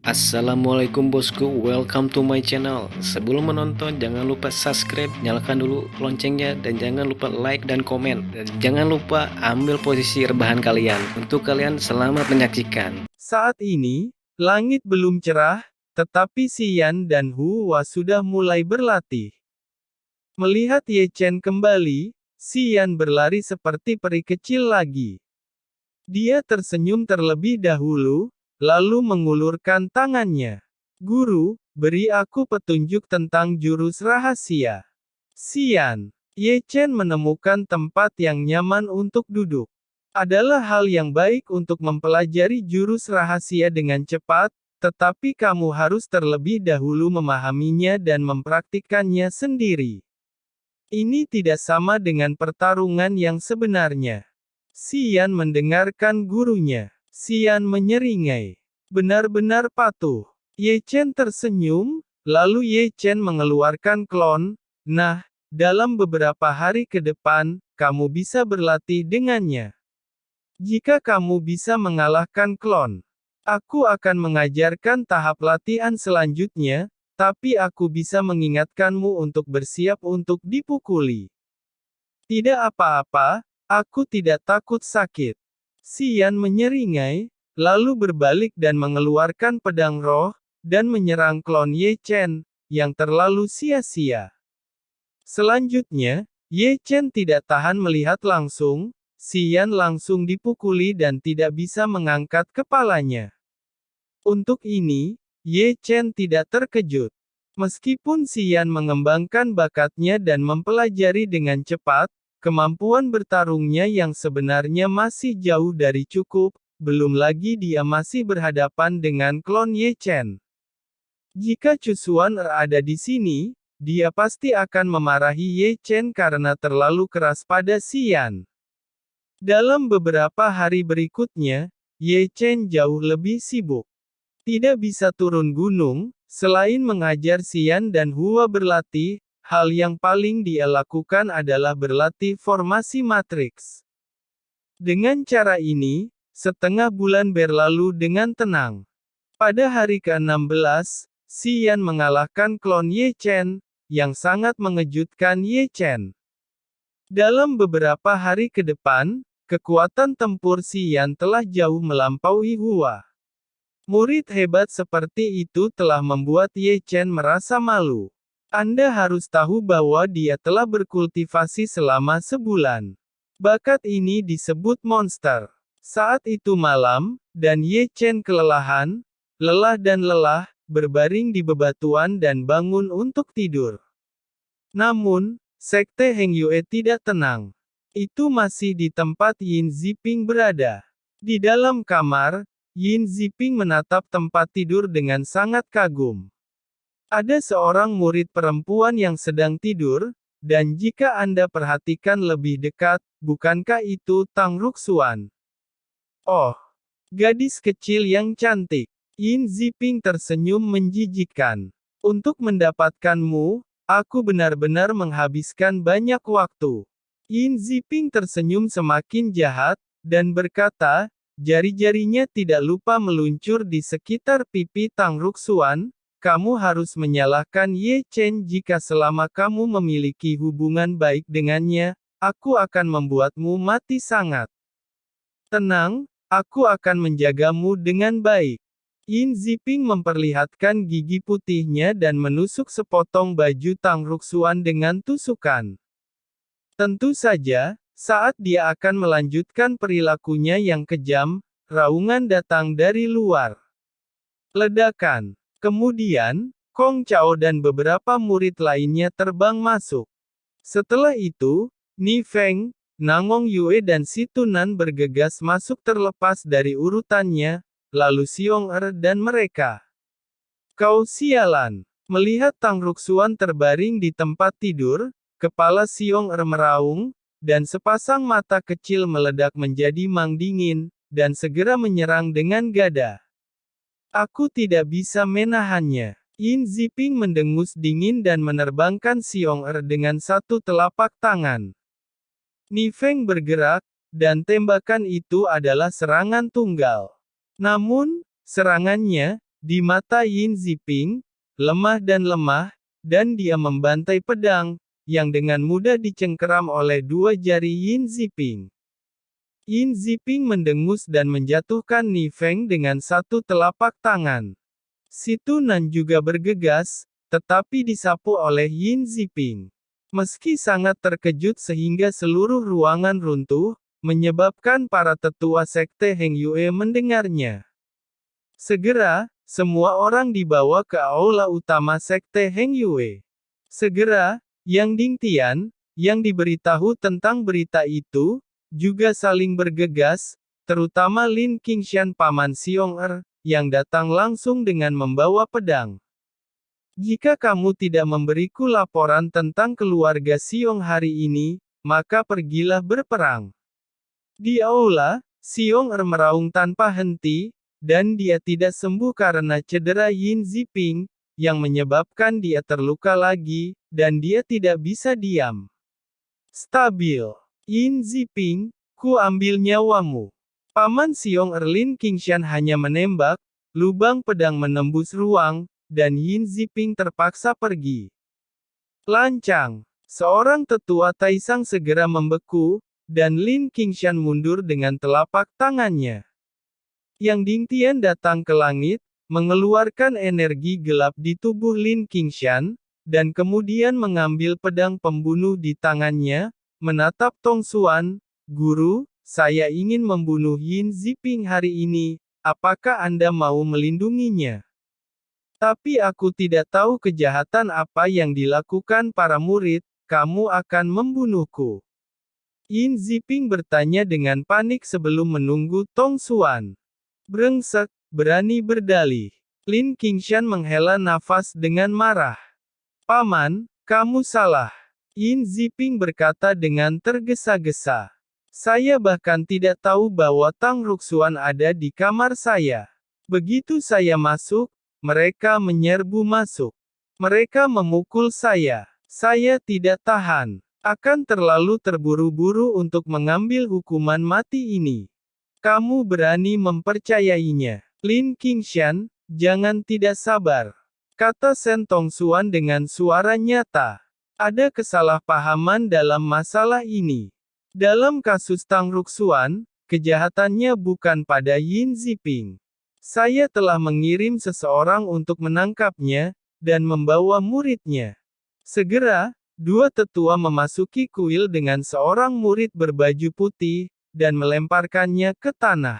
Assalamualaikum bosku, welcome to my channel. Sebelum menonton jangan lupa subscribe, nyalakan dulu loncengnya, dan jangan lupa like dan komen. Dan jangan lupa ambil posisi rebahan kalian. Untuk kalian selamat menyaksikan. Saat ini, langit belum cerah, tetapi Xian dan Hua sudah mulai berlatih. Melihat Ye Chen kembali, Xian berlari seperti peri kecil lagi. Dia tersenyum terlebih dahulu, lalu mengulurkan tangannya. Guru, beri aku petunjuk tentang jurus rahasia. Xian, Ye Chen menemukan tempat yang nyaman untuk duduk. Adalah hal yang baik untuk mempelajari jurus rahasia dengan cepat, tetapi kamu harus terlebih dahulu memahaminya dan mempraktikkannya sendiri. Ini tidak sama dengan pertarungan yang sebenarnya. Xian mendengarkan gurunya. Xian menyeringai. Benar-benar patuh. Ye Chen tersenyum, lalu Ye Chen mengeluarkan klon. Nah, dalam beberapa hari ke depan, kamu bisa berlatih dengannya. Jika kamu bisa mengalahkan klon, aku akan mengajarkan tahap latihan selanjutnya, tapi aku bisa mengingatkanmu untuk bersiap untuk dipukuli. Tidak apa-apa, aku tidak takut sakit. Xian menyeringai, lalu berbalik dan mengeluarkan pedang roh, dan menyerang klon Ye Chen, yang terlalu sia-sia. Selanjutnya, Ye Chen tidak tahan melihat langsung, Xian langsung dipukuli dan tidak bisa mengangkat kepalanya. Untuk ini, Ye Chen tidak terkejut. Meskipun Xian mengembangkan bakatnya dan mempelajari dengan cepat, kemampuan bertarungnya yang sebenarnya masih jauh dari cukup, belum lagi dia masih berhadapan dengan klon Ye Chen. Jika Cusuan ada di sini, dia pasti akan memarahi Ye Chen karena terlalu keras pada Xian. Dalam beberapa hari berikutnya, Ye Chen jauh lebih sibuk. Tidak bisa turun gunung, selain mengajar Xian dan Hua berlatih, hal yang paling dia lakukan adalah berlatih formasi matriks. Dengan cara ini, setengah bulan berlalu dengan tenang. Pada hari ke-16, Xian mengalahkan klon Ye Chen, yang sangat mengejutkan Ye Chen. Dalam beberapa hari ke depan, kekuatan tempur Xian telah jauh melampaui Hua. Murid hebat seperti itu telah membuat Ye Chen merasa malu. Anda harus tahu bahwa dia telah berkultivasi selama sebulan. Bakat ini disebut monster. Saat itu malam, dan Ye Chen kelelahan, lelah, berbaring di bebatuan dan bangun untuk tidur. Namun, Sekte Heng Yue tidak tenang. Itu masih di tempat Yin Ziping berada. Di dalam kamar, Yin Ziping menatap tempat tidur dengan sangat kagum. Ada seorang murid perempuan yang sedang tidur, dan jika Anda perhatikan lebih dekat, bukankah itu Tang Ruxuan? Oh, gadis kecil yang cantik. Yin Ziping tersenyum menjijikkan. Untuk mendapatkanmu, aku benar-benar menghabiskan banyak waktu. Yin Ziping tersenyum semakin jahat, dan berkata, jari-jarinya tidak lupa meluncur di sekitar pipi Tang Ruxuan. Kamu harus menyalahkan Ye Chen jika selama kamu memiliki hubungan baik dengannya, aku akan membuatmu mati sangat. Tenang, aku akan menjagamu dengan baik. Yin Ziping memperlihatkan gigi putihnya dan menusuk sepotong baju Tang Ruxuan dengan tusukan. Tentu saja, saat dia akan melanjutkan perilakunya yang kejam, raungan datang dari luar. Ledakan. Kemudian, Kong Chao dan beberapa murid lainnya terbang masuk. Setelah itu, Ni Feng, Nangong Yue dan Si Tunan bergegas masuk terlepas dari urutannya, lalu Xiong Er dan mereka. Kau sialan. Melihat Tang Ruxuan terbaring di tempat tidur, kepala Xiong Er meraung, dan sepasang mata kecil meledak menjadi mang dingin, dan segera menyerang dengan gada. Aku tidak bisa menahannya. Yin Ziping mendengus dingin dan menerbangkan Xiong Er dengan satu telapak tangan. Ni Feng bergerak, dan tembakan itu adalah serangan tunggal. Namun, serangannya, Di mata Yin Ziping, lemah, dan dia membantai pedang, yang dengan mudah dicengkeram oleh dua jari Yin Ziping. Yin Ziping mendengus dan menjatuhkan Ni Feng dengan satu telapak tangan. Si Tunan juga bergegas, tetapi disapu oleh Yin Ziping. Meski sangat terkejut sehingga seluruh ruangan runtuh, menyebabkan para tetua sekte Heng Yue mendengarnya. Segera, semua orang dibawa ke aula utama sekte Heng Yue. Segera, Yang Dingtian, yang diberitahu tentang berita itu, juga saling bergegas, terutama Lin Qingshan paman Xiong Er, yang datang langsung dengan membawa pedang. Jika kamu tidak memberiku laporan tentang keluarga Xiong hari ini, maka pergilah berperang. Di aula, Xiong Er meraung tanpa henti, dan dia tidak sembuh karena cedera Yin Ziping, yang menyebabkan dia terluka lagi, dan dia tidak bisa diam. Stabil. Yin Ziping, ku ambil nyawamu. Paman Xiong Er Lin Qingshan hanya menembak, lubang pedang menembus ruang, dan Yin Ziping terpaksa pergi. Lancang. Seorang tetua Taisang segera membeku, dan Lin Qingshan mundur dengan telapak tangannya. Yang Dingtian datang ke langit, mengeluarkan energi gelap di tubuh Lin Qingshan, dan kemudian mengambil pedang pembunuh di tangannya, menatap Tong Xuan, "Guru, saya ingin membunuh Yin Ziping hari ini, apakah Anda mau melindunginya? Tapi aku tidak tahu kejahatan apa yang dilakukan para murid, kamu akan membunuhku." Yin Ziping bertanya dengan panik sebelum menunggu Tong Xuan. Brengsek, berani berdalih. Lin Qingshan menghela nafas dengan marah. "Paman, kamu salah." Yin Ziping berkata dengan tergesa-gesa. "Saya bahkan tidak tahu bahwa Tang Ruxuan ada di kamar saya. Begitu saya masuk, mereka menyerbu masuk. Mereka memukul saya. Saya tidak tahan. Akan terlalu terburu-buru untuk mengambil hukuman mati ini. Kamu berani mempercayainya?" "Lin Qingshan, jangan tidak sabar," kata Shen Tongxuan dengan suara nyata. "Ada kesalahpahaman dalam masalah ini. Dalam kasus Tang Ruxuan, kejahatannya bukan pada Yin Ziping. Saya telah mengirim seseorang untuk menangkapnya, dan membawa muridnya." Segera, dua tetua memasuki kuil dengan seorang murid berbaju putih, dan melemparkannya ke tanah.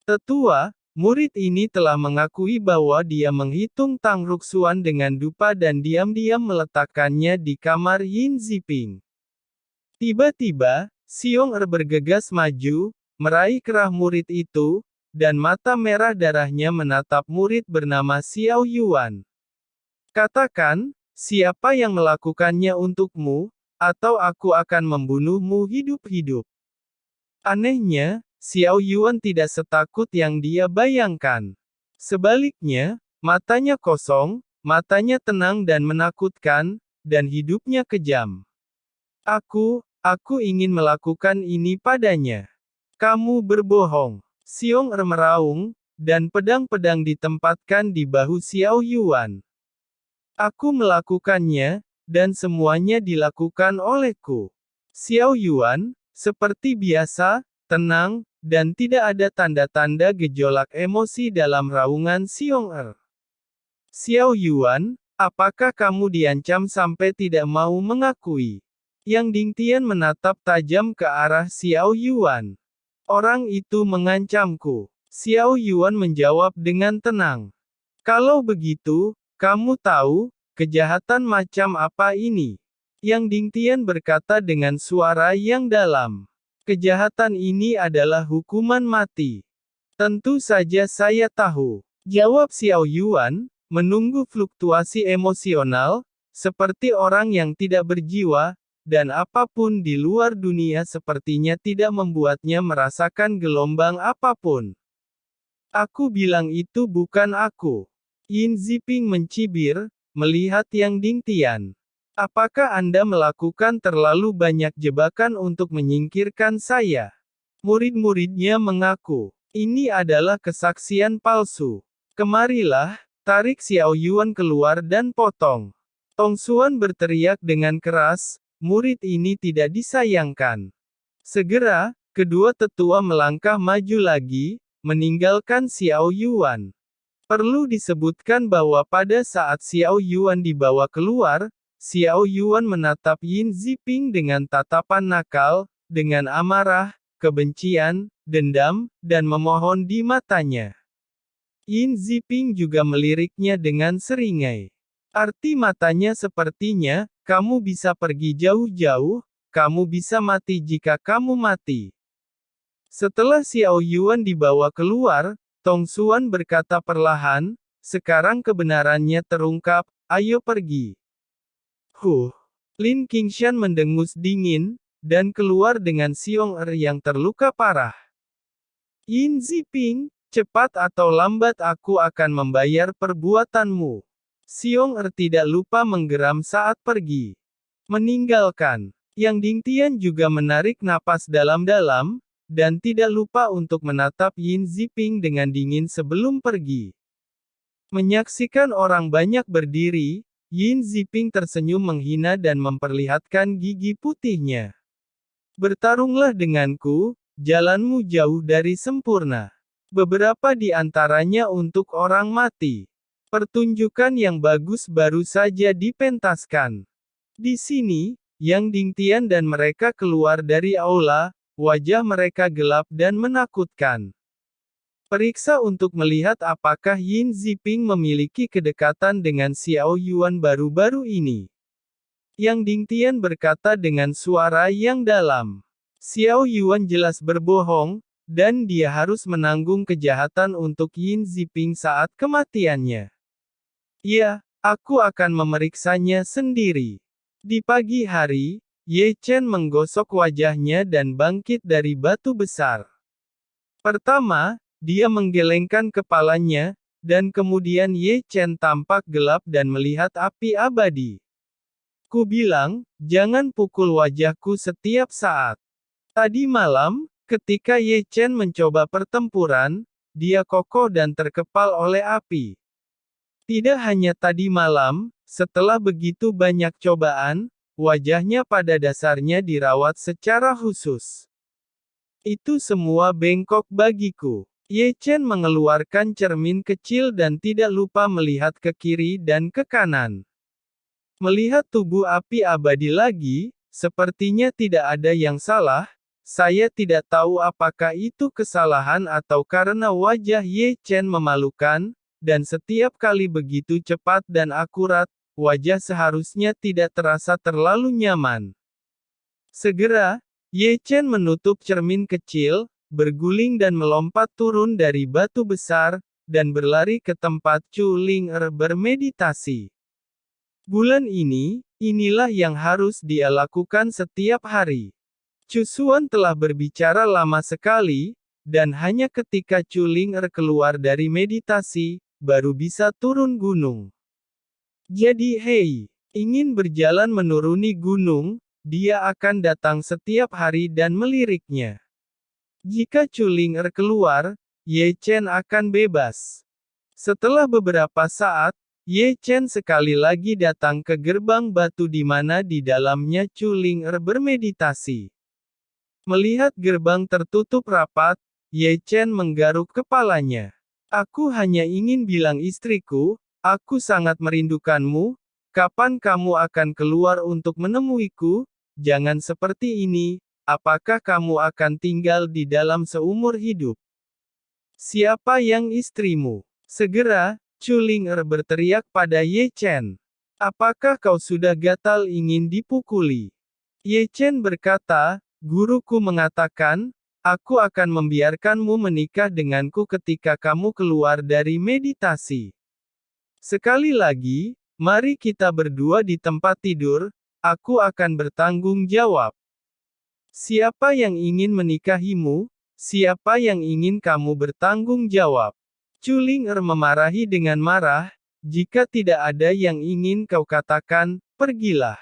Tetua, murid ini telah mengakui bahwa dia menghitung Tang Ruxuan dengan dupa dan diam-diam meletakkannya di kamar Yin Ziping. Tiba-tiba, Xiong Er bergegas maju, meraih kerah murid itu, dan mata merah darahnya menatap murid bernama Xiao Yuan. "Katakan, siapa yang melakukannya untukmu, atau aku akan membunuhmu hidup-hidup." Anehnya, Xiao Yuan tidak setakut yang dia bayangkan. Sebaliknya, matanya kosong, matanya tenang dan menakutkan, dan hidupnya kejam. Aku ingin melakukan ini padanya." "Kamu berbohong." Xiong Er meraung, dan pedang-pedang ditempatkan di bahu Xiao Yuan. "Aku melakukannya, dan semuanya dilakukan olehku." Xiao Yuan, seperti biasa, tenang, dan tidak ada tanda-tanda gejolak emosi dalam raungan Xiong Er. "Xiao Yuan, apakah kamu diancam sampai tidak mau mengakui?" Yang Dingtian menatap tajam ke arah Xiao Yuan. "Orang itu mengancamku." Xiao Yuan menjawab dengan tenang. "Kalau begitu, kamu tahu, kejahatan macam apa ini?" Yang Dingtian berkata dengan suara yang dalam. "Kejahatan ini adalah hukuman mati." "Tentu saja saya tahu," jawab Xiao Yuan, menunggu fluktuasi emosional, seperti orang yang tidak berjiwa, dan apapun di luar dunia sepertinya tidak membuatnya merasakan gelombang apapun. "Aku bilang itu bukan aku." Yin Ziping mencibir, melihat Yang Dingtian. "Apakah Anda melakukan terlalu banyak jebakan untuk menyingkirkan saya?" Murid-muridnya mengaku, "Ini adalah kesaksian palsu." Kemarilah, tarik Xiao Yuan keluar dan potong. Tong Xuan berteriak dengan keras, murid ini tidak disayangkan. Segera, kedua tetua melangkah maju lagi, meninggalkan Xiao Yuan. Perlu disebutkan bahwa pada saat Xiao Yuan dibawa keluar, Xiao Yuan menatap Yin Ziping dengan tatapan nakal, dengan amarah, kebencian, dendam, dan memohon di matanya. Yin Ziping juga meliriknya dengan seringai. Arti matanya sepertinya, kamu bisa pergi jauh-jauh, kamu bisa mati jika kamu mati. Setelah Xiao Yuan dibawa keluar, Tong Xuan berkata perlahan, sekarang kebenarannya terungkap, ayo pergi. Lin Qingshan mendengus dingin, dan keluar dengan Xiong Er yang terluka parah. Yin Ziping, cepat atau lambat aku akan membayar perbuatanmu. Xiong Er tidak lupa menggeram saat pergi. Meninggalkan. Yang Dingtian juga menarik napas dalam-dalam, dan tidak lupa untuk menatap Yin Ziping dengan dingin sebelum pergi. Menyaksikan orang banyak berdiri, Yin Ziping tersenyum menghina dan memperlihatkan gigi putihnya. Bertarunglah denganku, jalanmu jauh dari sempurna. Beberapa di antaranya untuk orang mati. Pertunjukan yang bagus baru saja dipentaskan. Di sini, Yang Dingtian dan mereka keluar dari aula, wajah mereka gelap dan menakutkan. Periksa untuk melihat apakah Yin Ziping memiliki kedekatan dengan Xiao Yuan baru-baru ini. Yang Dingtian berkata dengan suara yang dalam. Xiao Yuan jelas berbohong, dan dia harus menanggung kejahatan untuk Yin Ziping saat kematiannya. Ya, aku akan memeriksanya sendiri. Di pagi hari, Ye Chen menggosok wajahnya dan bangkit dari batu besar. Pertama, dia menggelengkan kepalanya, dan kemudian Ye Chen tampak gelap dan melihat api abadi. Ku bilang, jangan pukul wajahku setiap saat. Tadi malam, ketika Ye Chen mencoba pertempuran, dia kokoh dan terkepal oleh api. Tidak hanya tadi malam, setelah begitu banyak cobaan, wajahnya pada dasarnya dirawat secara khusus. Itu semua bengkok bagiku. Ye Chen mengeluarkan cermin kecil dan tidak lupa melihat ke kiri dan ke kanan. Melihat tubuh api abadi lagi, sepertinya tidak ada yang salah. Saya tidak tahu apakah itu kesalahan atau karena wajah Ye Chen memalukan, dan setiap kali begitu cepat dan akurat, wajah seharusnya tidak terasa terlalu nyaman. Segera, Ye Chen menutup cermin kecil, berguling dan melompat turun dari batu besar, dan berlari ke tempat Chu Ling Er bermeditasi. Bulan ini, inilah yang harus dia lakukan setiap hari. Chu Xuan telah berbicara lama sekali, dan hanya ketika Chu Ling Er keluar dari meditasi, baru bisa turun gunung. Jadi hei, ingin berjalan menuruni gunung, dia akan datang setiap hari dan meliriknya. Jika Chu Ling Er keluar, Ye Chen akan bebas. Setelah beberapa saat, Ye Chen sekali lagi datang ke gerbang batu di mana di dalamnya Chu Ling Er bermeditasi. Melihat gerbang tertutup rapat, Ye Chen menggaruk kepalanya. Aku hanya ingin bilang istriku, aku sangat merindukanmu, kapan kamu akan keluar untuk menemuiku? Jangan seperti ini, apakah kamu akan tinggal di dalam seumur hidup? Siapa yang istrimu? Segera, Chu Ling Er berteriak pada Ye Chen. Apakah kau sudah gatal ingin dipukuli? Ye Chen berkata, guruku mengatakan, aku akan membiarkanmu menikah denganku ketika kamu keluar dari meditasi. Sekali lagi, mari kita berdua di tempat tidur, aku akan bertanggung jawab. Siapa yang ingin menikahimu? Siapa yang ingin kamu bertanggung jawab? Chu Ling Er memarahi dengan marah, jika tidak ada yang ingin kau katakan, pergilah.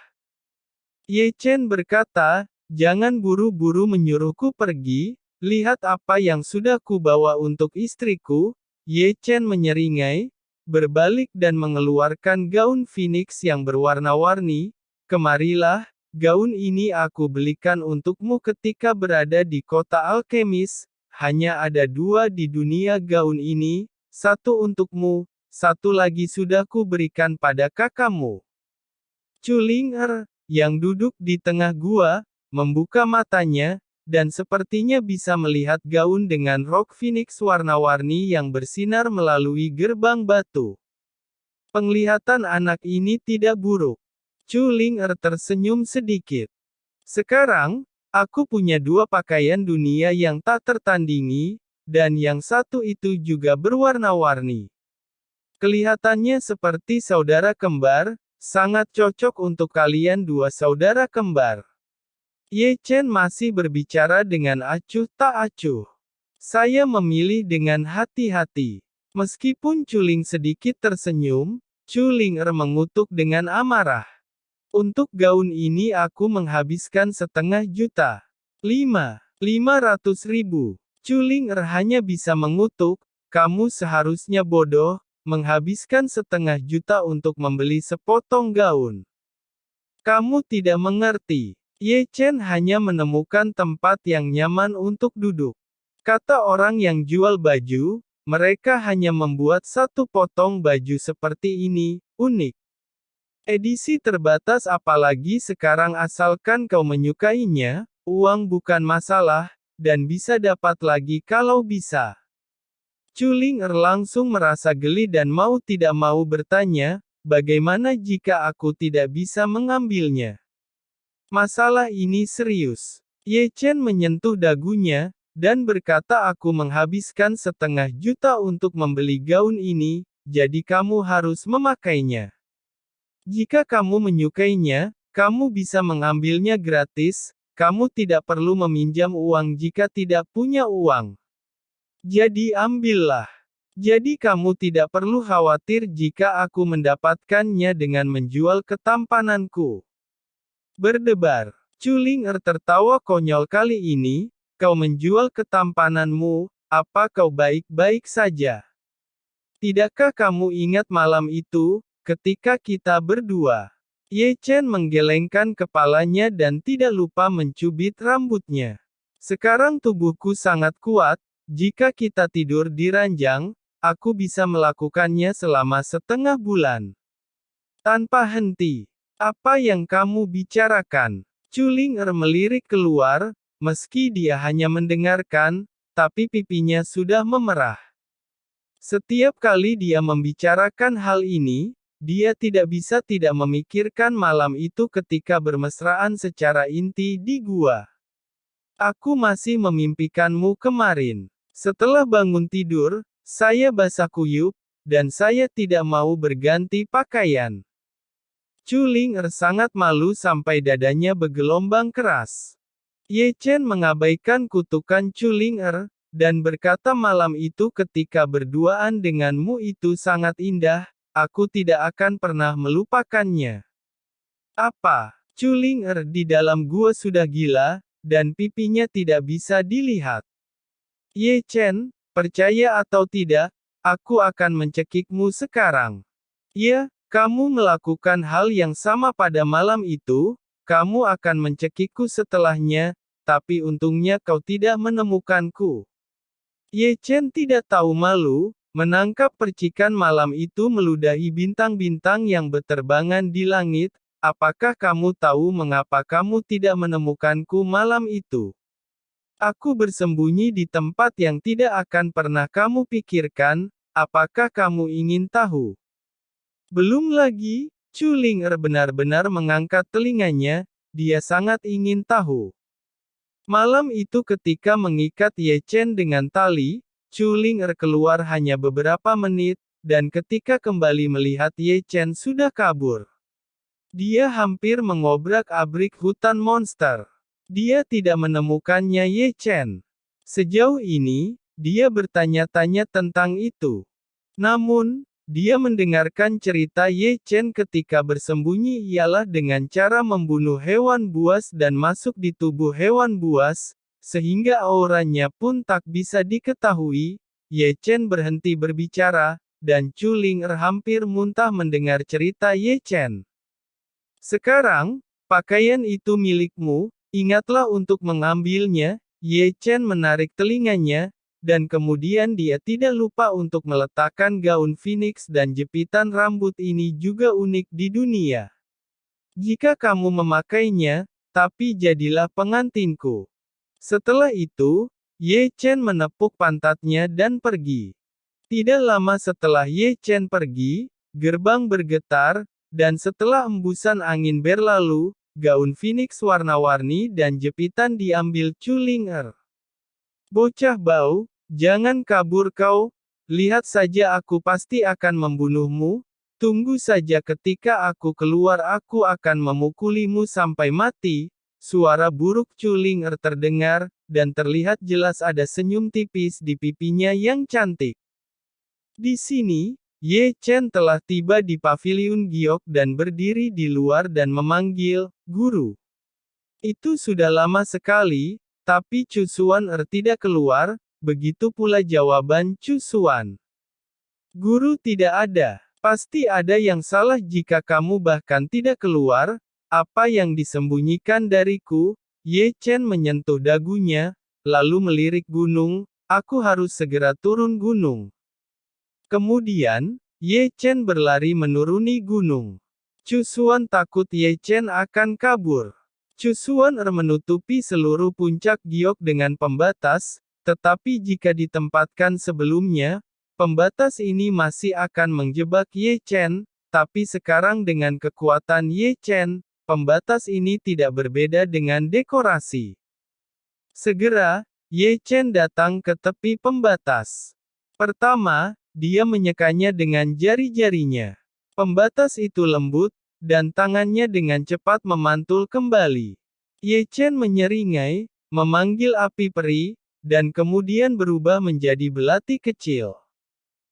Ye Chen berkata, jangan buru-buru menyuruhku pergi, lihat apa yang sudah kubawa untuk istriku, Ye Chen menyeringai, berbalik dan mengeluarkan gaun Phoenix yang berwarna-warni. Kemarilah, gaun ini aku belikan untukmu ketika berada di kota alkemis. Hanya ada 2 di dunia gaun ini, 1 untukmu, 1 lagi sudah ku berikan pada kakakmu. Chu Ling yang duduk di tengah gua, membuka matanya, dan sepertinya bisa melihat gaun dengan rok Phoenix warna-warni yang bersinar melalui gerbang batu. Penglihatan anak ini tidak buruk. Chu Ling tersenyum sedikit. Sekarang, aku punya 2 pakaian dunia yang tak tertandingi, dan yang satu itu juga berwarna-warni. Kelihatannya seperti saudara kembar, sangat cocok untuk kalian 2 saudara kembar. Ye Chen masih berbicara dengan acuh tak acuh. Saya memilih dengan hati-hati. Meskipun Chu Ling sedikit tersenyum, Chu Ling mengutuk dengan amarah. Untuk gaun ini aku menghabiskan 1,5 juta. 500.000. Chu Ling hanya bisa mengutuk, kamu seharusnya bodoh, menghabiskan 1,5 juta untuk membeli sepotong gaun. Kamu tidak mengerti. Ye Chen hanya menemukan tempat yang nyaman untuk duduk. Kata orang yang jual baju, mereka hanya membuat 1 potong baju seperti ini, unik. Edisi terbatas apalagi sekarang asalkan kau menyukainya, uang bukan masalah, dan bisa dapat lagi kalau bisa. Chu Ling langsung merasa geli dan mau tidak mau bertanya, bagaimana jika aku tidak bisa mengambilnya? Masalah ini serius. Ye Chen menyentuh dagunya, dan berkata aku menghabiskan 1,5 juta untuk membeli gaun ini, jadi kamu harus memakainya. Jika kamu menyukainya, kamu bisa mengambilnya gratis, kamu tidak perlu meminjam uang jika tidak punya uang. Jadi ambillah. Jadi kamu tidak perlu khawatir jika aku mendapatkannya dengan menjual ketampananku. Berdebar. Chu Ling tertawa konyol kali ini, kau menjual ketampananmu, apa kau baik-baik saja? Tidakkah kamu ingat malam itu, ketika kita berdua? Ye Chen menggelengkan kepalanya dan tidak lupa mencubit rambutnya. Sekarang tubuhku sangat kuat, jika kita tidur di ranjang, aku bisa melakukannya selama 1/2 bulan. Tanpa henti. Apa yang kamu bicarakan? Chu Ling melirik keluar, meski dia hanya mendengarkan, tapi pipinya sudah memerah. Setiap kali dia membicarakan hal ini, dia tidak bisa tidak memikirkan malam itu ketika bermesraan secara inti di gua. Aku masih memimpikanmu kemarin. Setelah bangun tidur, saya basah kuyup, dan saya tidak mau berganti pakaian. Chu Ling sangat malu sampai dadanya bergelombang keras. Ye Chen mengabaikan kutukan Chu Ling dan berkata malam itu ketika berduaan denganmu itu sangat indah, aku tidak akan pernah melupakannya. Apa? Chu Ling di dalam gua sudah gila, dan pipinya tidak bisa dilihat. Ye Chen, percaya atau tidak, aku akan mencekikmu sekarang. Ya, kamu melakukan hal yang sama pada malam itu, kamu akan mencekikku setelahnya, tapi untungnya kau tidak menemukanku. Ye Chen tidak tahu malu, menangkap percikan malam itu meludahi bintang-bintang yang berterbangan di langit. Apakah kamu tahu mengapa kamu tidak menemukanku malam itu? Aku bersembunyi di tempat yang tidak akan pernah kamu pikirkan, apakah kamu ingin tahu? Belum lagi, Chu Ling benar-benar mengangkat telinganya, dia sangat ingin tahu. Malam itu ketika mengikat Ye Chen dengan tali, Chu Ling keluar hanya beberapa menit, dan ketika kembali melihat Ye Chen sudah kabur. Dia hampir mengobrak-abrik hutan monster. Dia tidak menemukannya Ye Chen. Sejauh ini, dia bertanya-tanya tentang itu. Namun, dia mendengarkan cerita Ye Chen ketika bersembunyi ialah dengan cara membunuh hewan buas dan masuk di tubuh hewan buas, sehingga auranya pun tak bisa diketahui, Ye Chen berhenti berbicara, dan Chu Ling hampir muntah mendengar cerita Ye Chen. Sekarang, pakaian itu milikmu, ingatlah untuk mengambilnya. Ye Chen menarik telinganya, dan kemudian dia tidak lupa untuk meletakkan gaun Phoenix dan jepitan rambut ini juga unik di dunia. Jika kamu memakainya, tapi jadilah pengantinku. Setelah itu, Ye Chen menepuk pantatnya dan pergi. Tidak lama setelah Ye Chen pergi, gerbang bergetar, dan setelah embusan angin berlalu, gaun Phoenix warna-warni dan jepitan diambil Chu Ling. Bocah bau, jangan kabur kau, lihat saja aku pasti akan membunuhmu, tunggu saja ketika aku keluar aku akan memukulimu sampai mati. Suara buruk Chu Ling terdengar, dan terlihat jelas ada senyum tipis di pipinya yang cantik. Di sini, Ye Chen telah tiba di paviliun giok dan berdiri di luar dan memanggil, "Guru." Itu sudah lama sekali, tapi Chu Xuan tidak keluar, begitu pula jawaban Chu Xuan. "Guru tidak ada. Pasti ada yang salah jika kamu bahkan tidak keluar, apa yang disembunyikan dariku?" Ye Chen menyentuh dagunya, lalu melirik gunung, "Aku harus segera turun gunung." Kemudian, Ye Chen berlari menuruni gunung. Chu Xuan takut Ye Chen akan kabur. Chu Xuan menutupi seluruh puncak giok dengan pembatas, tetapi jika ditempatkan sebelumnya, pembatas ini masih akan menjebak Ye Chen, tapi sekarang dengan kekuatan Ye Chen, pembatas ini tidak berbeda dengan dekorasi. Segera, Ye Chen datang ke tepi pembatas. Pertama, dia menyekanya dengan jari-jarinya. Pembatas itu lembut, dan tangannya dengan cepat memantul kembali. Ye Chen menyeringai, memanggil api peri, dan kemudian berubah menjadi belati kecil.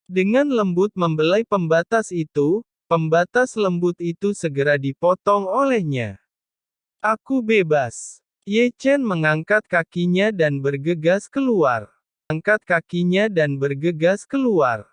Dengan lembut membelai pembatas itu, pembatas lembut itu segera dipotong olehnya. "Aku bebas." Ye Chen mengangkat kakinya dan bergegas keluar. Angkat kakinya dan bergegas keluar.